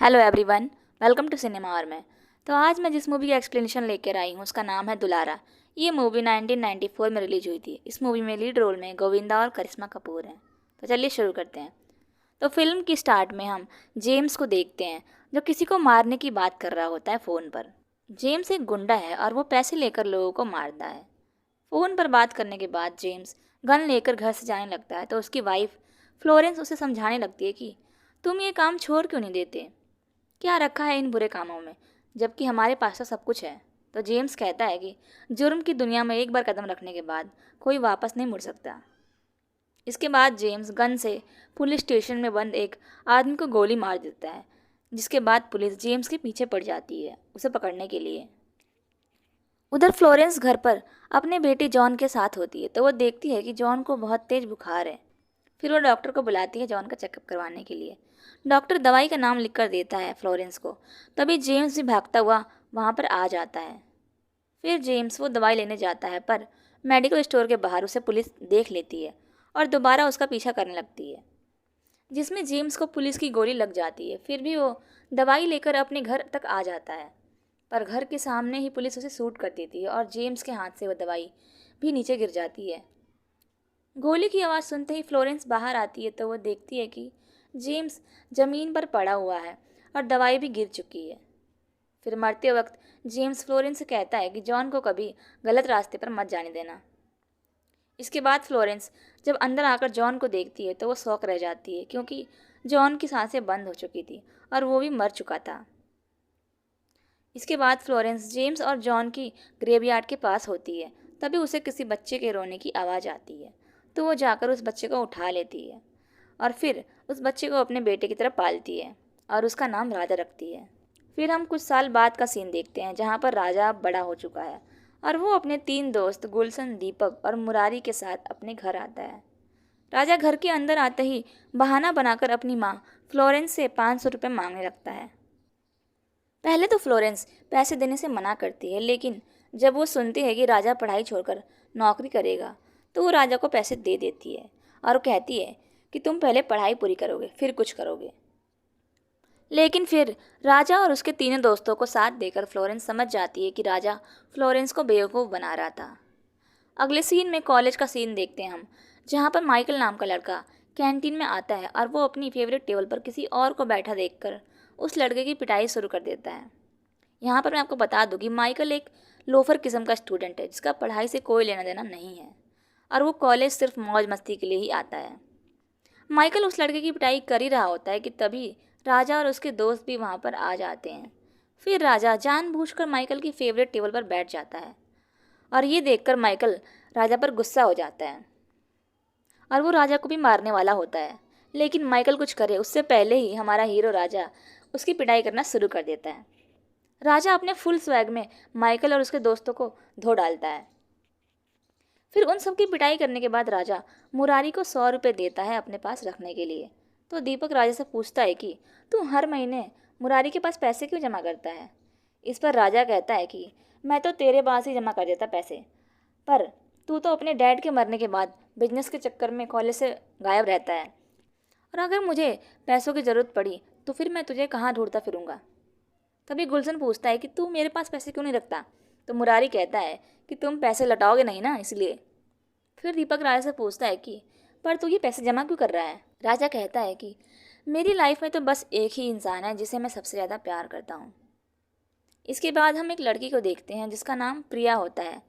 Hello everyone, welcome to cinema और मैं। तो आज मैं जिस मूवी का एक्सप्लेनेशन लेकर आई हूँ उसका नाम है दुलारा। ये मूवी 1994 में रिलीज हुई थी। इस मूवी में लीड रोल में गोविंदा और करिश्मा कपूर हैं। तो चलिए शुरू करते हैं। तो फिल्म की स्टार्ट में हम जेम्स को देखते हैं जो किसी को मारने की बात कर रहा होता है फ़ोन पर। जेम्स एक गुंडा है और वो पैसे लेकर लोगों को मारता है। फ़ोन पर बात करने के बाद जेम्स गन लेकर घर से जाने लगता है तो उसकी वाइफ फ्लोरेंस उसे समझाने लगती है कि तुम ये काम छोड़ क्यों नहीं देते, क्या रखा है इन बुरे कामों में, जबकि हमारे पास तो सब कुछ है। तो जेम्स कहता है कि जुर्म की दुनिया में एक बार कदम रखने के बाद कोई वापस नहीं मुड़ सकता। इसके बाद जेम्स गन से पुलिस स्टेशन में बंद एक आदमी को गोली मार देता है, जिसके बाद पुलिस जेम्स के पीछे पड़ जाती है उसे पकड़ने के लिए। उधर फ्लोरेंस घर पर अपने बेटे जॉन के साथ होती है तो वो देखती है कि जॉन को बहुत तेज बुखार है। फिर वो डॉक्टर को बुलाती है जॉन का चेकअप करवाने के लिए। डॉक्टर दवाई का नाम लिख कर देता है फ्लोरेंस को। तभी जेम्स भी भागता हुआ वहाँ पर आ जाता है। फिर जेम्स वो दवाई लेने जाता है पर मेडिकल स्टोर के बाहर उसे पुलिस देख लेती है और दोबारा उसका पीछा करने लगती है, जिसमें जेम्स को पुलिस की गोली लग जाती है। फिर भी वो दवाई लेकर अपने घर तक आ जाता है, पर घर के सामने ही पुलिस उसे शूट कर देती है और जेम्स के हाथ से वो दवाई भी नीचे गिर जाती है। गोली की आवाज़ सुनते ही फ्लोरेंस बाहर आती है तो वो देखती है कि जेम्स ज़मीन पर पड़ा हुआ है और दवाई भी गिर चुकी है। फिर मरते वक्त जेम्स फ्लोरेंस से कहता है कि जॉन को कभी गलत रास्ते पर मत जाने देना। इसके बाद फ्लोरेंस जब अंदर आकर जॉन को देखती है तो वो शॉक रह जाती है, क्योंकि जॉन की सांसें बंद हो चुकी थी और वो भी मर चुका था। इसके बाद फ्लोरेंस जेम्स और जॉन की ग्रेवयार्ड के पास होती है। तभी उसे किसी बच्चे के रोने की आवाज़ आती है तो वो जाकर उस बच्चे को उठा लेती है और फिर उस बच्चे को अपने बेटे की तरह पालती है और उसका नाम राजा रखती है। फिर हम कुछ साल बाद का सीन देखते हैं जहाँ पर राजा अब बड़ा हो चुका है और वो अपने 3 दोस्त गुलशन, दीपक और मुरारी के साथ अपने घर आता है। राजा घर के अंदर आते ही बहाना बनाकर अपनी माँ फ्लोरेंस से 500 रुपये मांगने लगता है। पहले तो फ्लोरेंस पैसे देने से मना करती है, लेकिन जब वो सुनती है कि राजा पढ़ाई छोड़कर नौकरी करेगा तो वो राजा को पैसे दे देती है और वो कहती है कि तुम पहले पढ़ाई पूरी करोगे फिर कुछ करोगे। लेकिन फिर राजा और उसके तीनों दोस्तों को साथ देकर फ्लोरेंस समझ जाती है कि राजा फ्लोरेंस को बेवकूफ़ बना रहा था। अगले सीन में कॉलेज का सीन देखते हैं हम, जहाँ पर माइकल नाम का लड़का कैंटीन में आता है और वो अपनी फेवरेट टेबल पर किसी और को बैठा देखकर उस लड़के की पिटाई शुरू कर देता है। यहाँ पर मैं आपको बता दूँ कि माइकल एक लोफर किस्म का स्टूडेंट है जिसका पढ़ाई से कोई लेना देना नहीं है और वो कॉलेज सिर्फ मौज मस्ती के लिए ही आता है। माइकल उस लड़के की पिटाई कर ही रहा होता है कि तभी राजा और उसके दोस्त भी वहाँ पर आ जाते हैं। फिर राजा जानबूझकर माइकल की फेवरेट टेबल पर बैठ जाता है और ये देखकर माइकल राजा पर गुस्सा हो जाता है और वो राजा को भी मारने वाला होता है। लेकिन माइकल कुछ करे उससे पहले ही हमारा हीरो राजा उसकी पिटाई करना शुरू कर देता है। राजा अपने फुल स्वैग में माइकल और उसके दोस्तों को धो डालता है। फिर उन सब की पिटाई करने के बाद राजा मुरारी को 100 रुपये देता है अपने पास रखने के लिए। तो दीपक राजा से पूछता है कि तू हर महीने मुरारी के पास पैसे क्यों जमा करता है। इस पर राजा कहता है कि मैं तो तेरे पास ही जमा कर देता पैसे, पर तू तो अपने डैड के मरने के बाद बिजनेस के चक्कर में कॉलेज से गायब रहता है और अगर मुझे पैसों की ज़रूरत पड़ी तो फिर मैं तुझे कहाँ ढूंढता फिरूंगा। तभी गुलशन पूछता है कि तू मेरे पास पैसे क्यों नहीं रखता। तो मुरारी कहता है कि तुम पैसे लौटाओगे नहीं ना, इसलिए। फिर दीपक राजा से पूछता है कि पर तू ये पैसे जमा क्यों कर रहा है। राजा कहता है कि मेरी लाइफ में तो बस एक ही इंसान है जिसे मैं सबसे ज़्यादा प्यार करता हूँ। इसके बाद हम एक लड़की को देखते हैं जिसका नाम प्रिया होता है,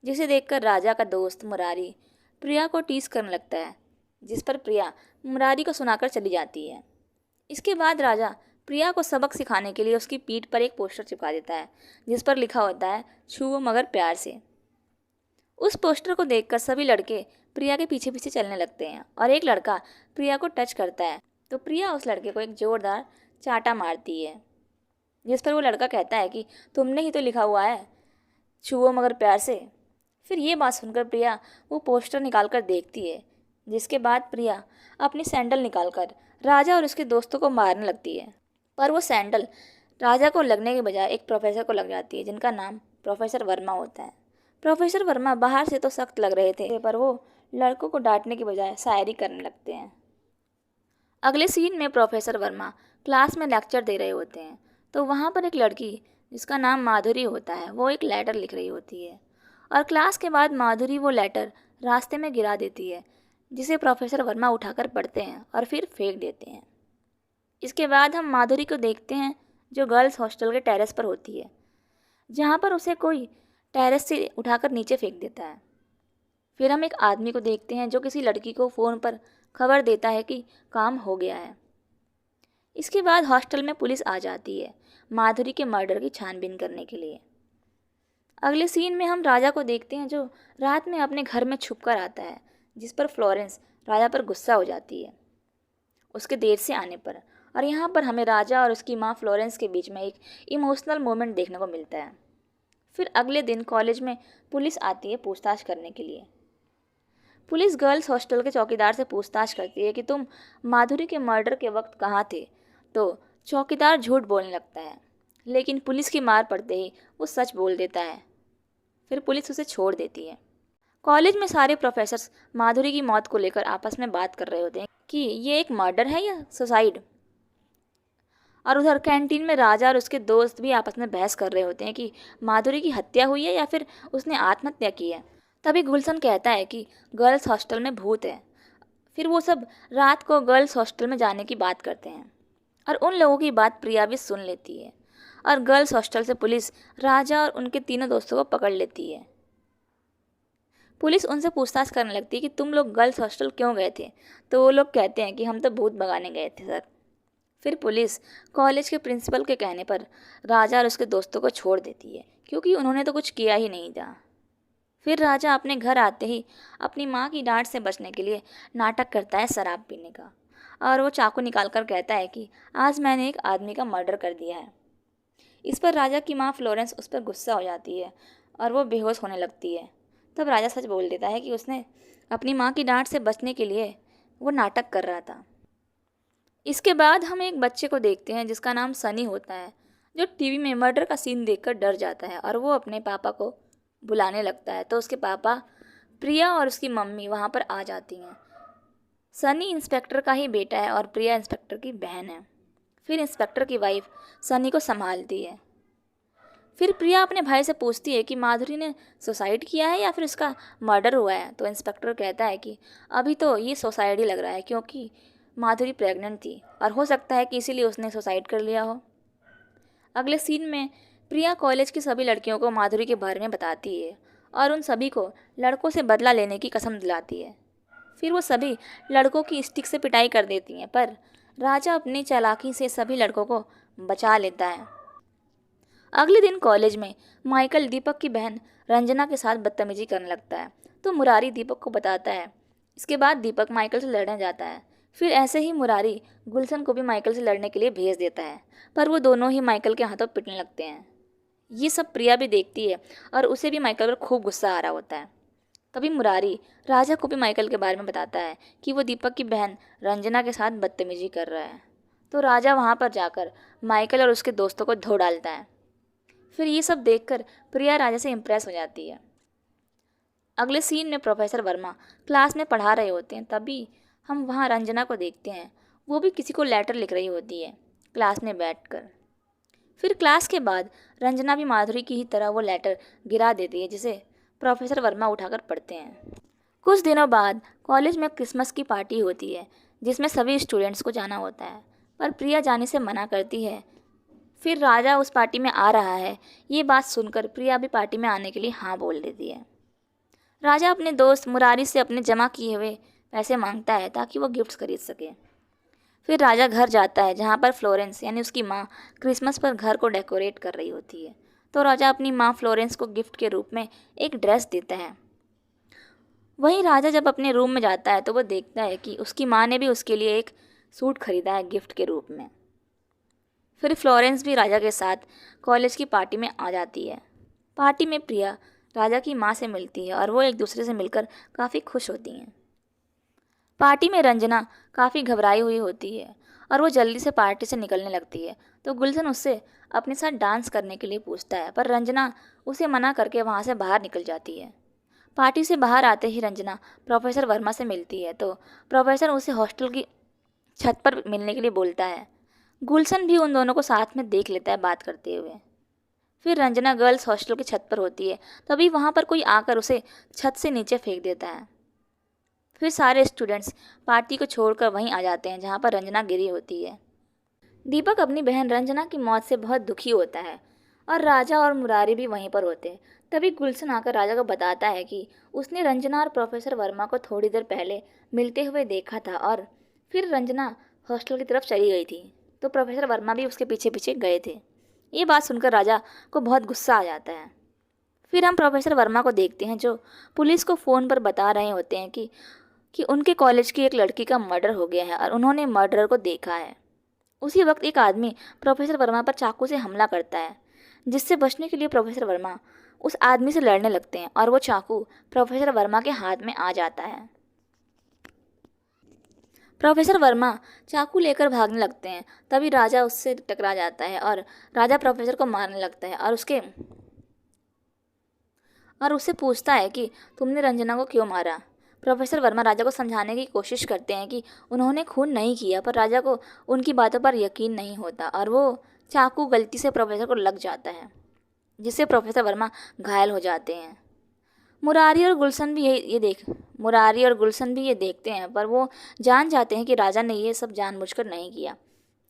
जिसे देखकर राजा का दोस्त मुरारी प्रिया को टीस करने लगता है, जिस पर प्रिया मुरारी को सुनाकर चली जाती है। इसके बाद राजा प्रिया को सबक सिखाने के लिए उसकी पीठ पर एक पोस्टर चिपका देता है जिस पर लिखा होता है छुओ मगर प्यार से। उस पोस्टर को देखकर सभी लड़के प्रिया के पीछे पीछे चलने लगते हैं और एक लड़का प्रिया को टच करता है तो प्रिया उस लड़के को एक जोरदार चाटा मारती है, जिस पर वो लड़का कहता है कि तुमने ही तो लिखा हुआ है छुओ मगर प्यार से। फिर ये बात सुनकर प्रिया वो पोस्टर निकाल कर देखती है, जिसके बाद प्रिया अपनी सैंडल निकालकर राजा और उसके दोस्तों को मारने लगती है। पर वो सैंडल राजा को लगने के बजाय एक प्रोफेसर को लग जाती है जिनका नाम प्रोफेसर वर्मा होता है। प्रोफेसर वर्मा बाहर से तो सख्त लग रहे थे पर वो लड़कों को डांटने के बजाय शायरी करने लगते हैं। अगले सीन में प्रोफेसर वर्मा क्लास में लेक्चर दे रहे होते हैं। तो वहाँ पर एक लड़की जिसका नाम माधुरी होता है वो एक लेटर लिख रही होती है, और क्लास के बाद माधुरी वो लेटर रास्ते में गिरा देती है, जिसे प्रोफेसर वर्मा उठाकर पढ़ते हैं और फिर फेंक देते हैं। इसके बाद हम माधुरी को देखते हैं जो गर्ल्स हॉस्टल के टेरेस पर होती है, जहाँ पर उसे कोई टेरेस से उठाकर नीचे फेंक देता है। फिर हम एक आदमी को देखते हैं जो किसी लड़की को फ़ोन पर खबर देता है कि काम हो गया है। इसके बाद हॉस्टल में पुलिस आ जाती है माधुरी के मर्डर की छानबीन करने के लिए। अगले सीन में हम राजा को देखते हैं जो रात में अपने घर में छुप कर आता है, जिस पर फ्लोरेंस राजा पर गुस्सा हो जाती है उसके देर से आने पर। और यहाँ पर हमें राजा और उसकी माँ फ्लोरेंस के बीच में एक इमोशनल मोमेंट देखने को मिलता है। फिर अगले दिन कॉलेज में पुलिस आती है पूछताछ करने के लिए। पुलिस गर्ल्स हॉस्टल के चौकीदार से पूछताछ करती है कि तुम माधुरी के मर्डर के वक्त कहाँ थे। तो चौकीदार झूठ बोलने लगता है, लेकिन पुलिस की मार पड़ते ही वो सच बोल देता है। फिर पुलिस उसे छोड़ देती है। कॉलेज में सारे प्रोफेसर्स माधुरी की मौत को लेकर आपस में बात कर रहे होते हैं कि ये एक मर्डर है या सुसाइड। और उधर कैंटीन में राजा और उसके दोस्त भी आपस में बहस कर रहे होते हैं कि माधुरी की हत्या हुई है या फिर उसने आत्महत्या की है। तभी गुलशन कहता है कि गर्ल्स हॉस्टल में भूत है। फिर वो सब रात को गर्ल्स हॉस्टल में जाने की बात करते हैं, और उन लोगों की बात प्रिया भी सुन लेती है। और गर्ल्स हॉस्टल से पुलिस राजा और उनके तीनों दोस्तों को पकड़ लेती है। पुलिस उनसे पूछताछ करने लगती है कि तुम लोग गर्ल्स हॉस्टल क्यों गए थे। तो वो लोग कहते हैं कि हम तो भूत भगाने गए थे सर। फिर पुलिस कॉलेज के प्रिंसिपल के कहने पर राजा और उसके दोस्तों को छोड़ देती है, क्योंकि उन्होंने तो कुछ किया ही नहीं था। फिर राजा अपने घर आते ही अपनी माँ की डांट से बचने के लिए नाटक करता है शराब पीने का, और वो चाकू निकाल कर कहता है कि आज मैंने एक आदमी का मर्डर कर दिया है। इस पर राजा की माँ फ्लोरेंस उस पर गुस्सा हो जाती है और वो बेहोश होने लगती है। तब राजा सच बोल देता है कि उसने अपनी माँ की डांट से बचने के लिए वो नाटक कर रहा था। इसके बाद हम एक बच्चे को देखते हैं जिसका नाम सनी होता है, जो टीवी में मर्डर का सीन देखकर डर जाता है और वो अपने पापा को बुलाने लगता है। तो उसके पापा प्रिया और उसकी मम्मी वहाँ पर आ जाती हैं। सनी इंस्पेक्टर का ही बेटा है और प्रिया इंस्पेक्टर की बहन है। फिर इंस्पेक्टर की वाइफ सनी को संभालती है। फिर प्रिया अपने भाई से पूछती है कि माधुरी ने सुसाइड किया है या फिर उसका मर्डर हुआ है। तो इंस्पेक्टर कहता है कि अभी तो ये सुसाइड ही लग रहा है, क्योंकि माधुरी प्रेग्नेंट थी और हो सकता है कि इसीलिए उसने सुसाइड कर लिया हो। अगले सीन में प्रिया कॉलेज की सभी लड़कियों को माधुरी के बारे में बताती है और उन सभी को लड़कों से बदला लेने की कसम दिलाती है। फिर वो सभी लड़कों की स्टिक से पिटाई कर देती हैं, पर राजा अपनी चालाकी से सभी लड़कों को बचा लेता है। अगले दिन कॉलेज में माइकल दीपक की बहन रंजना के साथ बदतमीजी करने लगता है, तो मुरारी दीपक को बताता है। इसके बाद दीपक माइकल से लड़ने जाता है। फिर ऐसे ही मुरारी गुलशन को भी माइकल से लड़ने के लिए भेज देता है, पर वो दोनों ही माइकल के हाथों पिटने लगते हैं। ये सब प्रिया भी देखती है और उसे भी माइकल पर खूब गुस्सा आ रहा होता है। तभी मुरारी राजा को भी माइकल के बारे में बताता है कि वो दीपक की बहन रंजना के साथ बदतमीजी कर रहा है। तो राजा वहाँ पर जाकर माइकल और उसके दोस्तों को धो डालता है। फिर ये सब देखकर प्रिया राजा से इम्प्रेस हो जाती है। अगले सीन में प्रोफेसर वर्मा क्लास में पढ़ा रहे होते हैं, तभी हम वहाँ रंजना को देखते हैं। वो भी किसी को लेटर लिख रही होती है क्लास में बैठकर। फिर क्लास के बाद रंजना भी माधुरी की ही तरह वो लेटर गिरा देती है, जिसे प्रोफेसर वर्मा उठाकर पढ़ते हैं। कुछ दिनों बाद कॉलेज में क्रिसमस की पार्टी होती है, जिसमें सभी स्टूडेंट्स को जाना होता है, पर प्रिया जाने से मना करती है। फिर राजा उस पार्टी में आ रहा है, ये बात सुनकर प्रिया भी पार्टी में आने के लिए हाँ बोल देती है। राजा अपने दोस्त मुरारी से अपने जमा किए हुए पैसे मांगता है ताकि वो गिफ्ट्स खरीद सके। फिर राजा घर जाता है जहाँ पर फ्लोरेंस यानी उसकी माँ क्रिसमस पर घर को डेकोरेट कर रही होती है। तो राजा अपनी माँ फ्लोरेंस को गिफ्ट के रूप में एक ड्रेस देता है। वहीं राजा जब अपने रूम में जाता है तो वो देखता है कि उसकी माँ ने भी उसके लिए एक सूट खरीदा है गिफ्ट के रूप में। फिर फ्लोरेंस भी राजा के साथ कॉलेज की पार्टी में आ जाती है। पार्टी में प्रिया राजा की माँ से मिलती है और वो एक दूसरे से मिलकर काफ़ी खुश होती हैं। पार्टी में रंजना काफ़ी घबराई हुई होती है और वो जल्दी से पार्टी से निकलने लगती है। तो गुलशन उससे अपने साथ डांस करने के लिए पूछता है, पर रंजना उसे मना करके वहाँ से बाहर निकल जाती है। पार्टी से बाहर आते ही रंजना प्रोफेसर वर्मा से मिलती है, तो प्रोफेसर उसे हॉस्टल की छत पर मिलने के लिए बोलता है। गुलशन भी उन दोनों को साथ में देख लेता है बात करते हुए। फिर रंजना गर्ल्स हॉस्टल की छत पर होती है, तभी वहाँ पर कोई आकर उसे छत से नीचे फेंक देता है। फिर सारे स्टूडेंट्स पार्टी को छोड़कर वहीं आ जाते हैं जहाँ पर रंजना गिरी होती है। दीपक अपनी बहन रंजना की मौत से बहुत दुखी होता है और राजा और मुरारी भी वहीं पर होते हैं। तभी गुलशन आकर राजा को बताता है कि उसने रंजना और प्रोफेसर वर्मा को थोड़ी देर पहले मिलते हुए देखा था और फिर रंजना हॉस्टल की तरफ चली गई थी, तो प्रोफेसर वर्मा भी उसके पीछे पीछे गए थे। ये बात सुनकर राजा को बहुत गुस्सा आ जाता है। फिर हम प्रोफेसर वर्मा को देखते हैं जो पुलिस को फ़ोन पर बता रहे होते हैं कि उनके कॉलेज की एक लड़की का मर्डर हो गया है और उन्होंने मर्डरर को देखा है। उसी वक्त एक आदमी प्रोफेसर वर्मा पर चाकू से हमला करता है, जिससे बचने के लिए प्रोफेसर वर्मा उस आदमी से लड़ने लगते हैं और वो चाकू प्रोफेसर वर्मा के हाथ में आ जाता है। प्रोफेसर वर्मा चाकू लेकर भागने लगते हैं, तभी राजा उससे टकरा जाता है और राजा प्रोफेसर को मारने लगता है और उससे पूछता है कि तुमने रंजना को क्यों मारा। प्रोफेसर वर्मा राजा को समझाने की कोशिश करते हैं कि उन्होंने खून नहीं किया, पर राजा को उनकी बातों पर यकीन नहीं होता और वो चाकू गलती से प्रोफेसर को लग जाता है, जिससे प्रोफेसर वर्मा घायल हो जाते हैं। मुरारी और गुलशन भी ये देखते हैं, पर वो जान जाते हैं कि राजा ने ये सब जानबूझकर नहीं किया।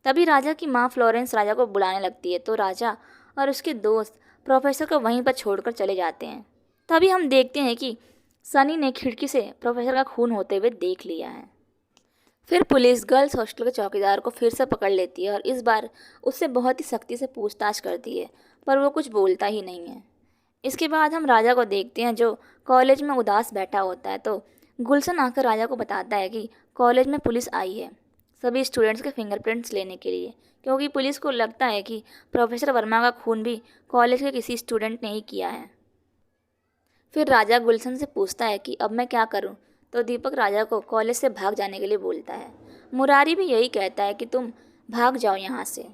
तभी राजा की माँ फ्लोरेंस राजा को बुलाने लगती है, तो राजा और उसके दोस्त प्रोफेसर को वहीं पर छोड़कर चले जाते हैं। तभी हम देखते हैं कि सनी ने खिड़की से प्रोफेसर का खून होते हुए देख लिया है। फिर पुलिस गर्ल्स हॉस्टल के चौकीदार को फिर से पकड़ लेती है और इस बार उससे बहुत ही सख्ती से पूछताछ करती है, पर वो कुछ बोलता ही नहीं है। इसके बाद हम राजा को देखते हैं जो कॉलेज में उदास बैठा होता है, तो गुलशन आकर राजा को बताता है कि कॉलेज में पुलिस आई है सभी स्टूडेंट्स के फिंगरप्रिंट्स लेने के लिए, क्योंकि पुलिस को लगता है कि प्रोफेसर वर्मा का खून भी कॉलेज के किसी स्टूडेंट ने ही किया है। फिर राजा गुलशन से पूछता है कि अब मैं क्या करूं, तो दीपक राजा को कॉलेज से भाग जाने के लिए बोलता है। मुरारी भी यही कहता है कि तुम भाग जाओ यहाँ से।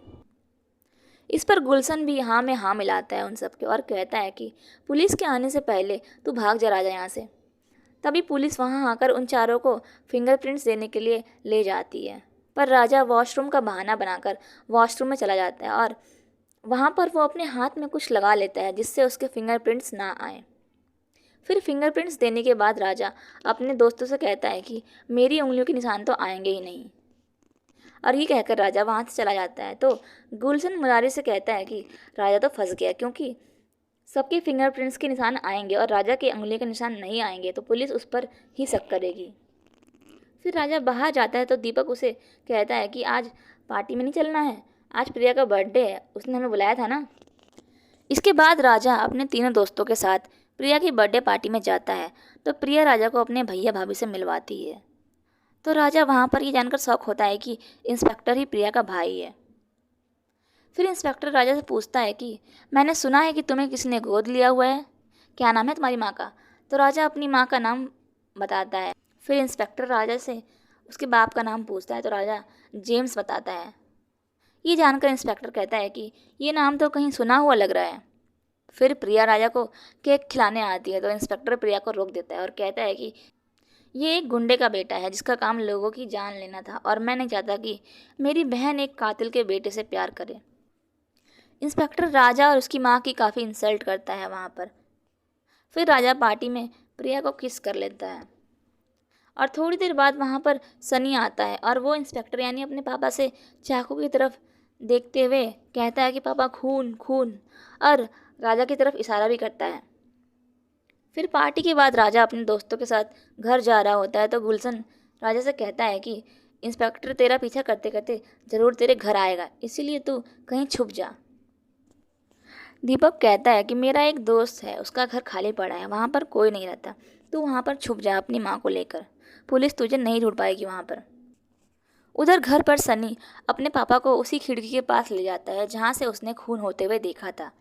इस पर गुलशन भी हाँ में हाँ मिलाता है उन सब के और कहता है कि पुलिस के आने से पहले तू भाग जा राजा यहाँ से। तभी पुलिस वहाँ आकर उन चारों को फिंगरप्रिंट्स देने के लिए ले जाती है, पर राजा वॉशरूम का बहाना बनाकर वॉशरूम में चला जाता है और वहाँ पर वो अपने हाथ में कुछ लगा लेता है जिससे उसके फिंगरप्रिंट्स ना आए। फिर फिंगरप्रिंट्स देने के बाद राजा अपने दोस्तों से कहता है कि मेरी उंगलियों के निशान तो आएंगे ही नहीं, और ये कहकर राजा वहाँ से चला जाता है। तो गुलशन मुरारी से कहता है कि राजा तो फंस गया, क्योंकि सबके फिंगरप्रिंट्स के निशान आएंगे और राजा के उंगली के निशान नहीं आएंगे तो पुलिस उस पर ही शक करेगी। फिर राजा बाहर जाता है तो दीपक उसे कहता है कि आज पार्टी में नहीं चलना है, आज प्रिया का बर्थडे है, उसने हमें बुलाया था ना। इसके बाद राजा अपने तीनों दोस्तों के साथ प्रिया की बर्थडे पार्टी में जाता है, तो प्रिया राजा को अपने भैया भाभी से मिलवाती है। तो राजा वहाँ पर ये जानकर शौक होता है कि इंस्पेक्टर ही प्रिया का भाई है। फिर इंस्पेक्टर राजा से पूछता है कि मैंने सुना है कि तुम्हें किसी ने गोद लिया हुआ है, क्या नाम है तुम्हारी माँ का। तो राजा अपनी माँ का नाम बताता है। फिर इंस्पेक्टर राजा से उसके बाप का नाम पूछता है, तो राजा जेम्स बताता है। ये जानकर इंस्पेक्टर कहता है कि ये नाम तो कहीं सुना हुआ लग रहा है। फिर प्रिया राजा को केक खिलाने आती है, तो इंस्पेक्टर प्रिया को रोक देता है और कहता है कि ये एक गुंडे का बेटा है जिसका काम लोगों की जान लेना था, और मैं नहीं चाहता कि मेरी बहन एक कातिल के बेटे से प्यार करे। इंस्पेक्टर राजा और उसकी माँ की काफ़ी इंसल्ट करता है वहाँ पर। फिर राजा पार्टी में प्रिया को किस कर लेता है और थोड़ी देर बाद वहाँ पर सनी आता है और वो इंस्पेक्टर यानी अपने पापा से चाकू की तरफ देखते हुए कहता है कि पापा खून खून, और राजा की तरफ इशारा भी करता है। फिर पार्टी के बाद राजा अपने दोस्तों के साथ घर जा रहा होता है, तो गुलशन राजा से कहता है कि इंस्पेक्टर तेरा पीछा करते करते ज़रूर तेरे घर आएगा, इसीलिए तू कहीं छुप जा। दीपक कहता है कि मेरा एक दोस्त है, उसका घर खाली पड़ा है, वहाँ पर कोई नहीं रहता, तू वहाँ पर छुप जा अपनी माँ को लेकर, पुलिस तुझे नहीं ढूंढ पाएगी वहाँ पर। उधर घर पर सनी अपने पापा को उसी खिड़की के पास ले जाता है जहाँ से उसने खून होते हुए देखा था।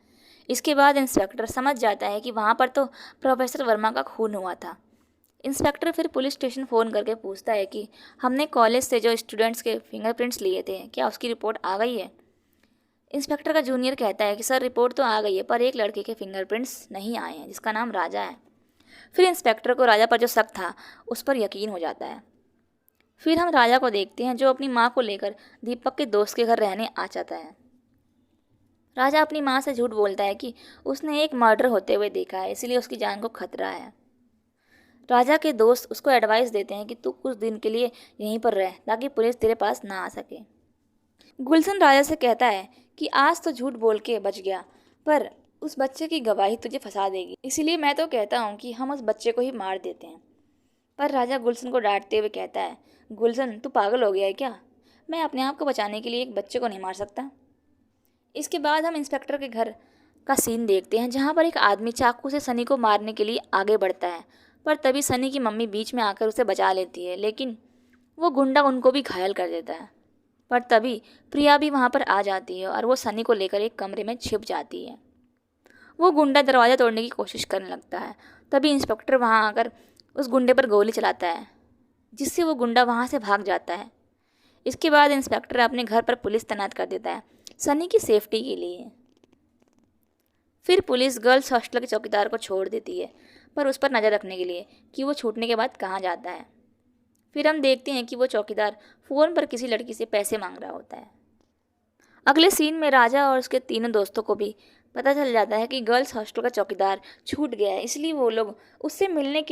इसके बाद इंस्पेक्टर समझ जाता है कि वहाँ पर तो प्रोफेसर वर्मा का खून हुआ था। इंस्पेक्टर फिर पुलिस स्टेशन फ़ोन करके पूछता है कि हमने कॉलेज से जो स्टूडेंट्स के फिंगरप्रिंट्स लिए थे, क्या उसकी रिपोर्ट आ गई है। इंस्पेक्टर का जूनियर कहता है कि सर रिपोर्ट तो आ गई है, पर एक लड़के के फिंगरप्रिंट्स नहीं आए हैं जिसका नाम राजा है। फिर इंस्पेक्टर को राजा पर जो शक था उस पर यकीन हो जाता है। फिर हम राजा को देखते हैं जो अपनी माँ को लेकर दीपक के दोस्त के घर रहने आ जाता है। राजा अपनी माँ से झूठ बोलता है कि उसने एक मर्डर होते हुए देखा है, इसलिए उसकी जान को खतरा है। राजा के दोस्त उसको एडवाइस देते हैं कि तू कुछ दिन के लिए यहीं पर रह ताकि पुलिस तेरे पास ना आ सके। गुलशन राजा से कहता है कि आज तो झूठ बोल के बच गया, पर उस बच्चे की गवाही तुझे फंसा देगी, इसीलिए मैं तो कहता हूँ कि हम उस बच्चे को ही मार देते हैं। पर राजा गुलशन को डांटते हुए कहता है, गुलशन तू पागल हो गया है क्या? मैं अपने आप को बचाने के लिए एक बच्चे को नहीं मार सकता। इसके बाद हम इंस्पेक्टर के घर का सीन देखते हैं जहाँ पर एक आदमी चाकू से सनी को मारने के लिए आगे बढ़ता है, पर तभी सनी की मम्मी बीच में आकर उसे बचा लेती है, लेकिन वो गुंडा उनको भी घायल कर देता है। पर तभी प्रिया भी वहाँ पर आ जाती है और वो सनी को लेकर एक कमरे में छिप जाती है। वो गुंडा दरवाज़ा तोड़ने की कोशिश करने लगता है, तभी इंस्पेक्टर वहाँ आकर उस गुंडे पर गोली चलाता है, जिससे वो गुंडा वहाँ से भाग जाता है। इसके बाद इंस्पेक्टर अपने घर पर पुलिस तैनात कर देता है सनी की सेफ्टी के लिए। फिर पुलिस गर्ल्स हॉस्टल के चौकीदार को छोड़ देती है, पर उस पर नज़र रखने के लिए कि वो छूटने के बाद कहाँ जाता है। फिर हम देखते हैं कि वो चौकीदार फ़ोन पर किसी लड़की से पैसे मांग रहा होता है। अगले सीन में राजा और उसके तीनों दोस्तों को भी पता चल जाता है कि गर्ल्स हॉस्टल का चौकीदार छूट गया है, इसलिए वो लोग उससे मिलने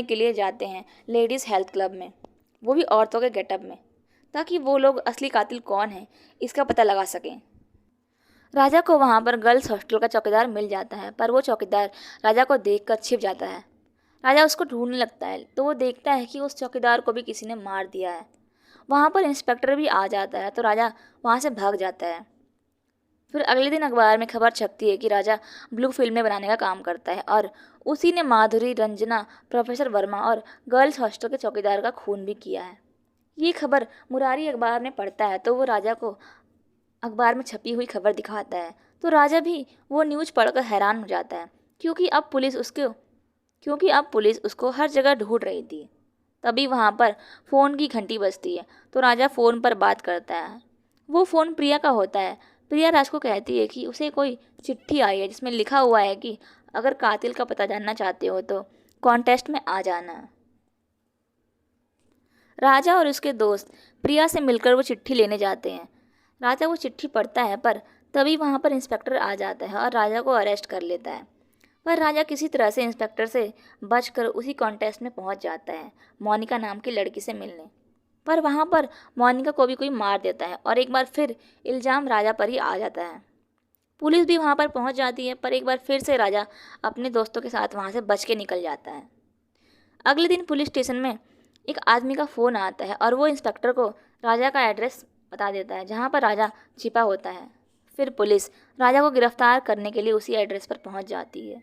के लिए जाते हैं लेडीज़ हेल्थ क्लब में, वो भी औरतों के गेटअप में, ताकि वो लोग असली कातिल कौन है इसका पता लगा सकें। राजा को वहाँ पर गर्ल्स हॉस्टल का चौकीदार मिल जाता है, पर वो चौकीदार राजा को देखकर छिप जाता है। राजा उसको ढूंढने लगता है तो वो देखता है कि उस चौकीदार को भी किसी ने मार दिया है। वहाँ पर इंस्पेक्टर भी आ जाता है तो राजा वहाँ से भाग जाता है। फिर अगले दिन अखबार में खबर छपती है कि राजा ब्लू फिल्में बनाने का काम करता है और उसी ने माधुरी, रंजना, प्रोफेसर वर्मा और गर्ल्स हॉस्टल के चौकीदार का खून भी किया है। ये खबर मुरारी अखबार में पढ़ता है तो वो राजा को अखबार में छपी हुई खबर दिखाता है, तो राजा भी वो न्यूज़ पढ़कर हैरान हो जाता है क्योंकि अब पुलिस उसको हर जगह ढूंढ रही थी। तभी वहाँ पर फ़ोन की घंटी बजती है तो राजा फ़ोन पर बात करता है। वो फ़ोन प्रिया का होता है। प्रिया राज को कहती है कि उसे कोई चिट्ठी आई है जिसमें लिखा हुआ है कि अगर कातिल का पता जानना चाहते हो तो कॉन्टेस्ट में आ जाना। राजा और उसके दोस्त प्रिया से मिलकर वो चिट्ठी लेने जाते हैं। राजा वो चिट्ठी पढ़ता है, पर तभी वहाँ पर इंस्पेक्टर आ जाता है और राजा को अरेस्ट कर लेता है। पर राजा किसी तरह से इंस्पेक्टर से बचकर उसी कॉन्टेस्ट में पहुँच जाता है मोनिका नाम की लड़की से मिलने। पर वहाँ पर मोनिका को भी कोई मार देता है और एक बार फिर इल्ज़ाम राजा पर ही आ जाता है। पुलिस भी वहाँ पर पहुँच जाती है, पर एक बार फिर से राजा अपने दोस्तों के साथ वहाँ से बच के निकल जाता है। अगले दिन पुलिस स्टेशन में एक आदमी का फ़ोन आता है और वो इंस्पेक्टर को राजा का एड्रेस बता देता है जहाँ पर राजा छिपा होता है। फिर पुलिस राजा को गिरफ्तार करने के लिए उसी एड्रेस पर पहुँच जाती है।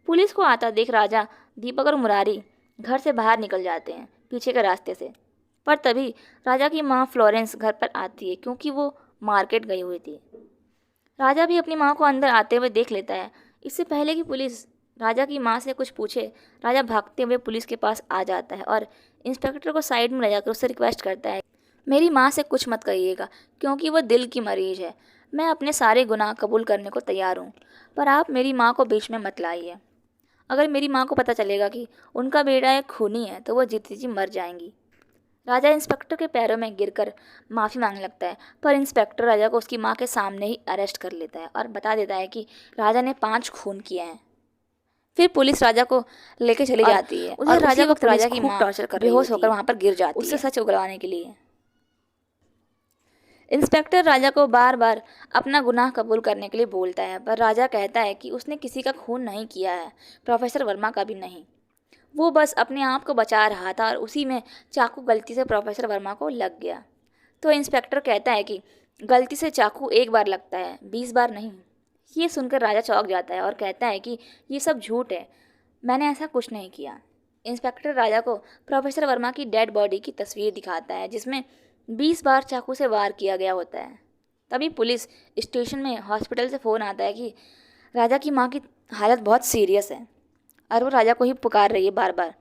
पुलिस को आता देख राजा, दीपक और मुरारी घर से बाहर निकल जाते हैं पीछे के रास्ते से। पर तभी राजा की माँ फ्लोरेंस घर पर आती है क्योंकि वो मार्केट गई हुई थी। राजा भी अपनी माँ को अंदर आते हुए देख लेता है। इससे पहले कि पुलिस राजा की माँ से कुछ पूछे, राजा भागते हुए पुलिस के पास आ जाता है और इंस्पेक्टर को साइड में ले जाकर उससे रिक्वेस्ट करता है, मेरी माँ से कुछ मत कहिएगा क्योंकि वो दिल की मरीज है। मैं अपने सारे गुनाह कबूल करने को तैयार हूँ, पर आप मेरी माँ को बीच में मत लाइए। अगर मेरी माँ को पता चलेगा कि उनका बेटा एक खूनी है तो वो जीती जी मर जाएंगी। राजा इंस्पेक्टर के पैरों में गिरकर माफ़ी मांगने लगता है, पर इंस्पेक्टर राजा को उसकी माँ के सामने ही अरेस्ट कर लेता है और बता देता है कि राजा ने 5 खून किए हैं। फिर पुलिस राजा को लेके चली जाती है और राजा वक्त राजा की माँ टॉर्चर कर बेहोश होकर वहाँ पर गिर जाती है उससे सच उगलवाने के लिए। इंस्पेक्टर राजा को बार बार अपना गुनाह कबूल करने के लिए बोलता है, पर राजा कहता है कि उसने किसी का खून नहीं किया है, प्रोफेसर वर्मा का भी नहीं। वो बस अपने आप को बचा रहा था और उसी में चाकू गलती से प्रोफेसर वर्मा को लग गया। तो इंस्पेक्टर कहता है कि गलती से चाकू एक बार लगता है, 20 बार नहीं। ये सुनकर राजा चौंक जाता है और कहता है कि ये सब झूठ है, मैंने ऐसा कुछ नहीं किया। इंस्पेक्टर राजा को प्रोफेसर वर्मा की डेड बॉडी की तस्वीर दिखाता है जिसमें 20 बार चाकू से वार किया गया होता है। तभी पुलिस स्टेशन में हॉस्पिटल से फ़ोन आता है कि राजा की माँ की हालत बहुत सीरियस है और वो राजा को ही पुकार रही है बार बार।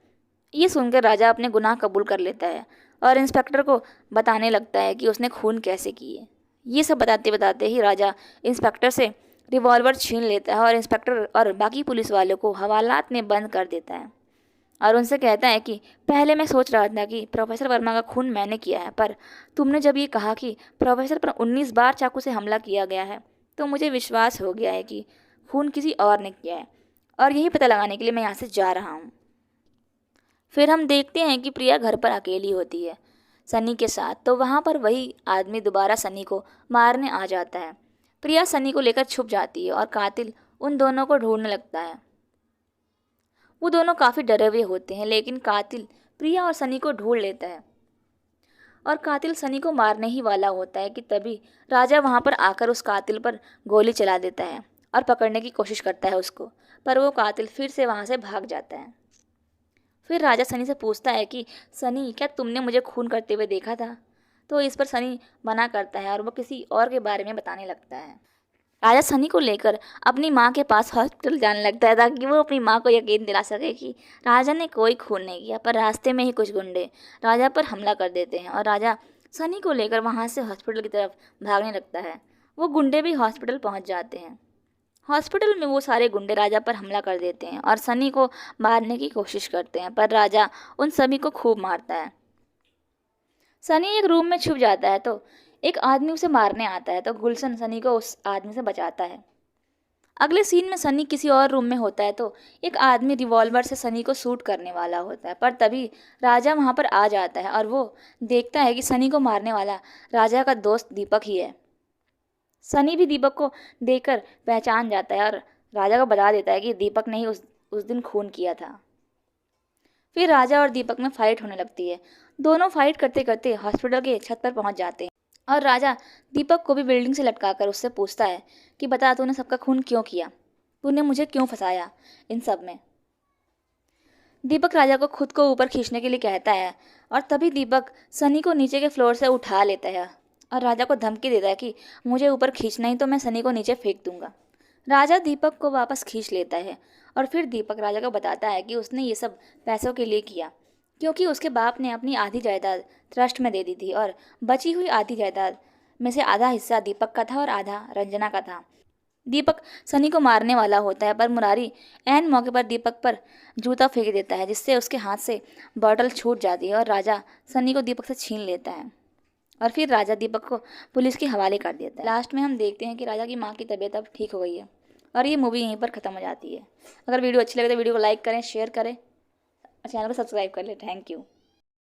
ये सुनकर राजा अपने गुनाह कबूल कर लेता है और इंस्पेक्टर को बताने लगता है कि उसने खून कैसे किए। ये सब बताते बताते ही राजा इंस्पेक्टर से रिवॉल्वर छीन लेता है और इंस्पेक्टर और बाकी पुलिस वालों को हवालात में बंद कर देता है। और उनसे कहता है कि पहले मैं सोच रहा था कि प्रोफेसर वर्मा का खून मैंने किया है, पर तुमने जब ये कहा कि प्रोफेसर पर 19 बार चाकू से हमला किया गया है तो मुझे विश्वास हो गया है कि खून किसी और ने किया है, और यही पता लगाने के लिए मैं यहाँ से जा रहा हूँ। फिर हम देखते हैं कि प्रिया घर पर अकेली होती है सनी के साथ, तो वहाँ पर वही आदमी दोबारा सनी को मारने आ जाता है। प्रिया सनी को लेकर छुप जाती है और कातिल उन दोनों को ढूंढने लगता है। वो दोनों काफ़ी डरे हुए होते हैं, लेकिन कातिल प्रिया और सनी को ढूंढ लेता है और कातिल सनी को मारने ही वाला होता है कि तभी राजा वहाँ पर आकर उस कातिल पर गोली चला देता है और पकड़ने की कोशिश करता है उसको, पर वो कातिल फिर से वहाँ से भाग जाता है। फिर राजा सनी से पूछता है कि सनी, क्या तुमने मुझे खून करते हुए देखा था? तो इस पर सनी मना करता है और वो किसी और के बारे में बताने लगता है। राजा सनी को लेकर अपनी माँ के पास हॉस्पिटल जाने लगता है ताकि वो अपनी माँ को यकीन दिला सके कि राजा ने कोई खून नहीं किया, पर रास्ते में ही कुछ गुंडे राजा पर हमला कर देते हैं और राजा सनी को लेकर वहाँ से हॉस्पिटल की तरफ भागने लगता है। वो गुंडे भी हॉस्पिटल पहुँच जाते हैं। हॉस्पिटल में वो सारे गुंडे राजा पर हमला कर देते हैं और सनी को मारने की कोशिश करते हैं, पर राजा उन सभी को खूब मारता है। सनी एक रूम में छुप जाता है तो एक आदमी उसे मारने आता है, तो गुलशन सनी को उस आदमी से बचाता है। अगले सीन में सनी किसी और रूम में होता है तो एक आदमी रिवॉल्वर से सनी को शूट करने वाला होता है, पर तभी राजा वहाँ पर आ जाता है और वो देखता है कि सनी को मारने वाला राजा का दोस्त दीपक ही है। सनी भी दीपक को देखकर पहचान जाता है और राजा को बता देता है कि दीपक ने ही उस दिन खून किया था। फिर राजा और दीपक में फाइट होने लगती है। दोनों फाइट करते करते हॉस्पिटल के छत पर पहुंच जाते हैं और राजा दीपक को भी बिल्डिंग से लटकाकर उससे पूछता है कि बता, तूने सबका खून क्यों किया? तूने मुझे क्यों फंसाया इन सब में? दीपक राजा को खुद को ऊपर खींचने के लिए कहता है और तभी दीपक सनी को नीचे के फ्लोर से उठा लेता है और राजा को धमकी देता है कि मुझे ऊपर खींचना ही तो मैं सनी को नीचे फेंक दूंगा। राजा दीपक को वापस खींच लेता है और फिर दीपक राजा को बताता है कि उसने ये सब पैसों के लिए किया, क्योंकि उसके बाप ने अपनी आधी जायदाद ट्रस्ट में दे दी थी और बची हुई आधी जायदाद में से आधा हिस्सा दीपक का था और आधा रंजना का था। दीपक सनी को मारने वाला होता है, पर मुरारी ऐन मौके पर दीपक पर जूता फेंक देता है, जिससे उसके हाथ से बॉटल छूट जाती है और राजा सनी को दीपक से छीन लेता है और फिर राजा दीपक को पुलिस के हवाले कर देता है। लास्ट में हम देखते हैं कि राजा की माँ की तबीयत अब ठीक हो गई है और ये मूवी यहीं पर ख़त्म हो जाती है। अगर वीडियो अच्छी लगे तो वीडियो को लाइक करें, शेयर करें और चैनल को सब्सक्राइब कर लें। Thank you.